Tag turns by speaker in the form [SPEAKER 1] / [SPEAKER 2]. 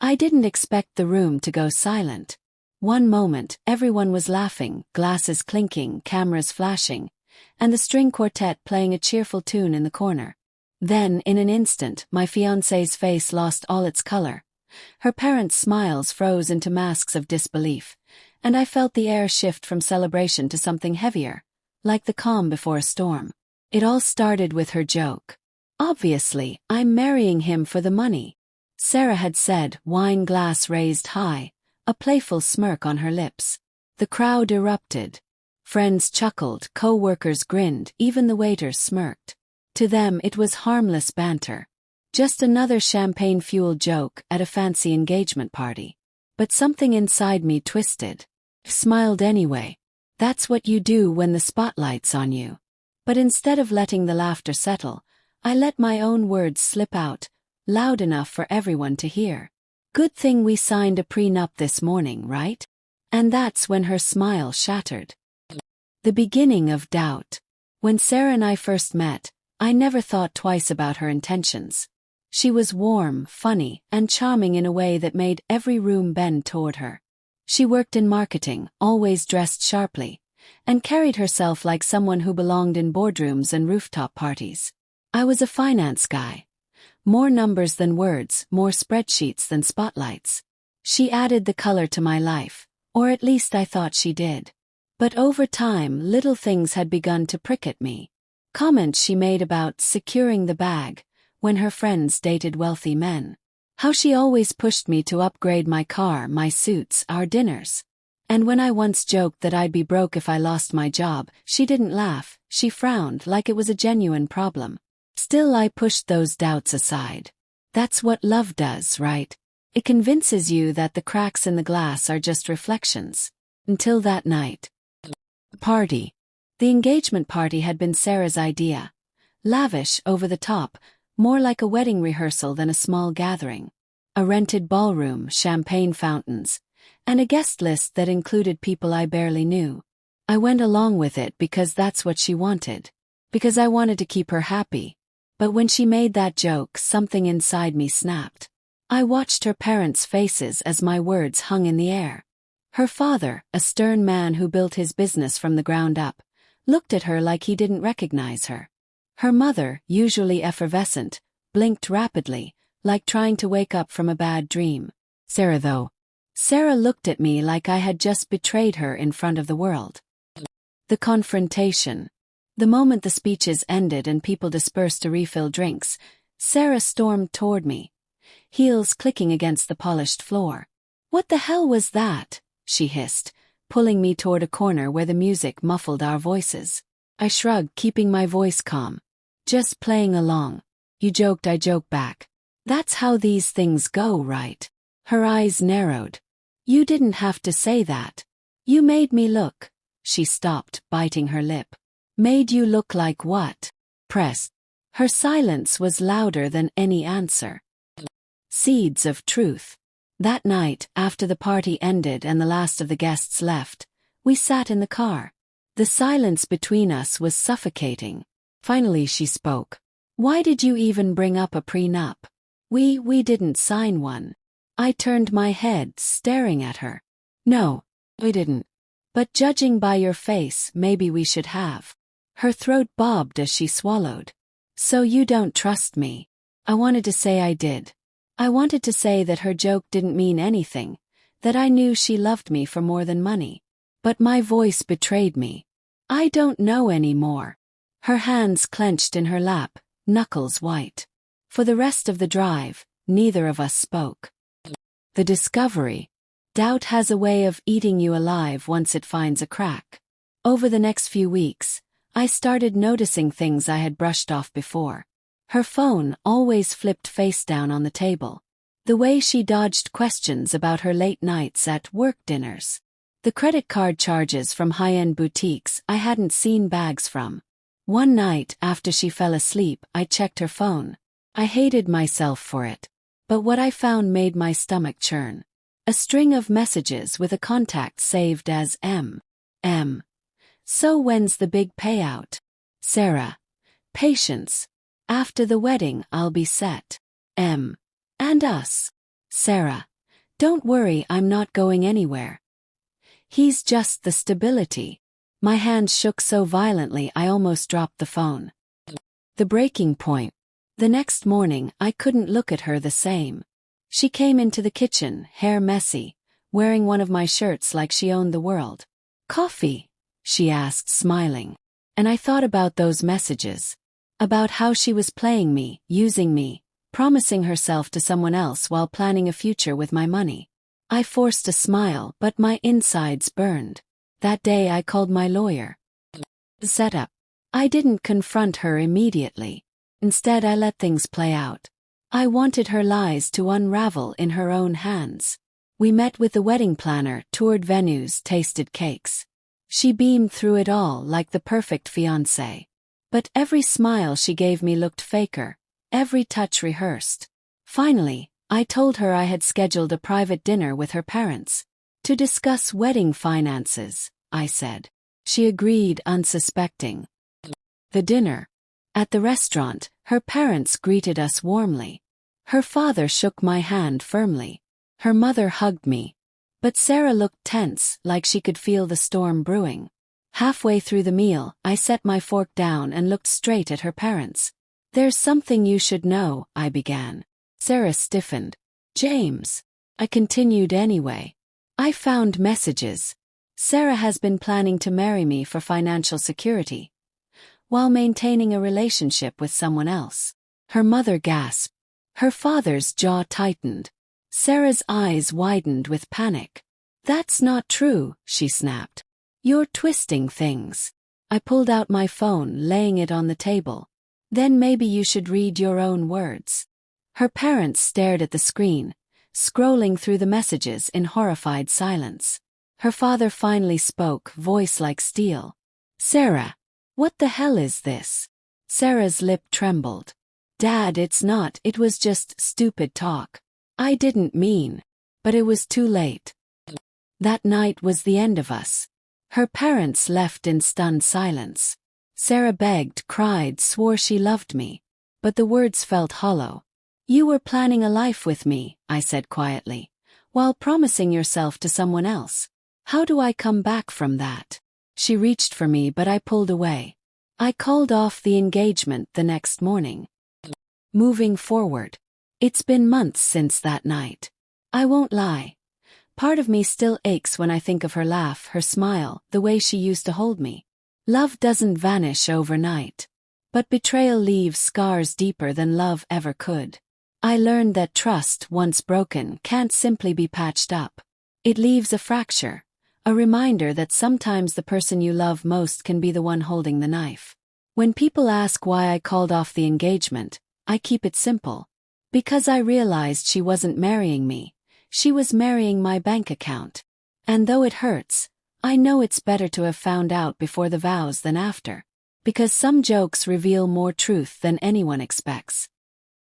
[SPEAKER 1] I didn't expect the room to go silent. One moment, everyone was laughing, glasses clinking, cameras flashing, and the string quartet playing a cheerful tune in the corner. Then, in an instant, my fiancé's face lost all its color. Her parents' smiles froze into masks of disbelief, and I felt the air shift from celebration to something heavier, like the calm before a storm. It all started with her joke. Obviously, I'm marrying him for the money, Sarah had said, wine glass raised high, a playful smirk on her lips. The crowd erupted. Friends chuckled, co-workers grinned, even the waiters smirked. To them it was harmless banter. Just another champagne-fueled joke at a fancy engagement party. But something inside me twisted. Smiled anyway. That's what you do when the spotlight's on you. But instead of letting the laughter settle, I let my own words slip out, loud enough for everyone to hear. Good thing we signed a prenup this morning, right? And that's when her smile shattered. The beginning of doubt. When Sarah and I first met, I never thought twice about her intentions. She was warm, funny, and charming in a way that made every room bend toward her. She worked in marketing, always dressed sharply, and carried herself like someone who belonged in boardrooms and rooftop parties. I was a finance guy. More numbers than words, more spreadsheets than spotlights. She added the color to my life, or at least I thought she did. But over time, little things had begun to prick at me. Comments she made about securing the bag when her friends dated wealthy men. How she always pushed me to upgrade my car, my suits, our dinners. And when I once joked that I'd be broke if I lost my job, she didn't laugh, she frowned like it was a genuine problem. Still, I pushed those doubts aside. That's what love does, right? It convinces you that the cracks in the glass are just reflections. Until that night. Party. The engagement party had been Sarah's idea. Lavish, over the top, more like a wedding rehearsal than a small gathering. A rented ballroom, champagne fountains, and a guest list that included people I barely knew. I went along with it because that's what she wanted. Because I wanted to keep her happy. But when she made that joke, something inside me snapped. I watched her parents' faces as my words hung in the air. Her father, a stern man who built his business from the ground up, looked at her like he didn't recognize her. Her mother, usually effervescent, blinked rapidly, like trying to wake up from a bad dream. Sarah, though. Sarah looked at me like I had just betrayed her in front of the world. The confrontation. The moment the speeches ended and people dispersed to refill drinks, Sarah stormed toward me, heels clicking against the polished floor. "What the hell was that?" she hissed, pulling me toward a corner where the music muffled our voices. I shrugged, keeping my voice calm. "Just playing along. You joked, I joked back. That's how these things go, right?" Her eyes narrowed. "You didn't have to say that. You made me look." She stopped, biting her lip. "Made you look like what?" Pressed. Her silence was louder than any answer. Seeds of truth. That night, after the party ended and the last of the guests left, we sat in the car. The silence between us was suffocating. Finally she spoke. "Why did you even bring up a prenup? We didn't sign one." I turned my head, staring at her. "No, we didn't. But judging by your face, maybe we should have." Her throat bobbed as she swallowed. "So you don't trust me?" I wanted to say I did. I wanted to say that her joke didn't mean anything, that I knew she loved me for more than money. But my voice betrayed me. "I don't know anymore." Her hands clenched in her lap, knuckles white. For the rest of the drive, neither of us spoke. The discovery. Doubt has a way of eating you alive once it finds a crack. Over the next few weeks, I started noticing things I had brushed off before. Her phone always flipped face down on the table. The way she dodged questions about her late nights at work dinners. The credit card charges from high-end boutiques I hadn't seen bags from. One night, after she fell asleep, I checked her phone. I hated myself for it. But what I found made my stomach churn. A string of messages with a contact saved as M. "So when's the big payout? Sarah. Patience. After the wedding I'll be set. M. And us. Sarah. Don't worry, I'm not going anywhere. He's just the stability. My hand shook so violently I almost dropped the phone. The breaking point. The next morning, I couldn't look at her the same. She came into the kitchen, hair messy, wearing one of my shirts like she owned the world. "Coffee?" she asked, smiling. And I thought about those messages. About how she was playing me, using me, promising herself to someone else while planning a future with my money. I forced a smile, but my insides burned. That day I called my lawyer. Setup. I didn't confront her immediately. Instead, I let things play out. I wanted her lies to unravel in her own hands. We met with the wedding planner, toured venues, tasted cakes. She beamed through it all like the perfect fiancé. But every smile she gave me looked faker, every touch rehearsed. Finally, I told her I had scheduled a private dinner with her parents. To discuss wedding finances, I said. She agreed, unsuspecting. The dinner. At the restaurant, her parents greeted us warmly. Her father shook my hand firmly. Her mother hugged me. But Sarah looked tense, like she could feel the storm brewing. Halfway through the meal, I set my fork down and looked straight at her parents. "There's something you should know," I began. Sarah stiffened. "James." I continued anyway. "I found messages. Sarah has been planning to marry me for financial security, while maintaining a relationship with someone else." Her mother gasped. Her father's jaw tightened. Sarah's eyes widened with panic. "That's not true," she snapped. "You're twisting things." I pulled out my phone, laying it on the table. "Then maybe you should read your own words." Her parents stared at the screen, scrolling through the messages in horrified silence. Her father finally spoke, voice like steel. "Sarah, what the hell is this?" Sarah's lip trembled. "Dad, it's not, it was just stupid talk. I didn't mean." But it was too late. That night was the end of us. Her parents left in stunned silence. Sarah begged, cried, swore she loved me. But the words felt hollow. "You were planning a life with me," I said quietly, "while promising yourself to someone else. How do I come back from that?" She reached for me, but I pulled away. I called off the engagement the next morning. Moving forward. It's been months since that night. I won't lie. Part of me still aches when I think of her laugh, her smile, the way she used to hold me. Love doesn't vanish overnight. But betrayal leaves scars deeper than love ever could. I learned that trust, once broken, can't simply be patched up. It leaves a fracture, a reminder that sometimes the person you love most can be the one holding the knife. When people ask why I called off the engagement, I keep it simple. Because I realized she wasn't marrying me. She was marrying my bank account. And though it hurts, I know it's better to have found out before the vows than after. Because some jokes reveal more truth than anyone expects.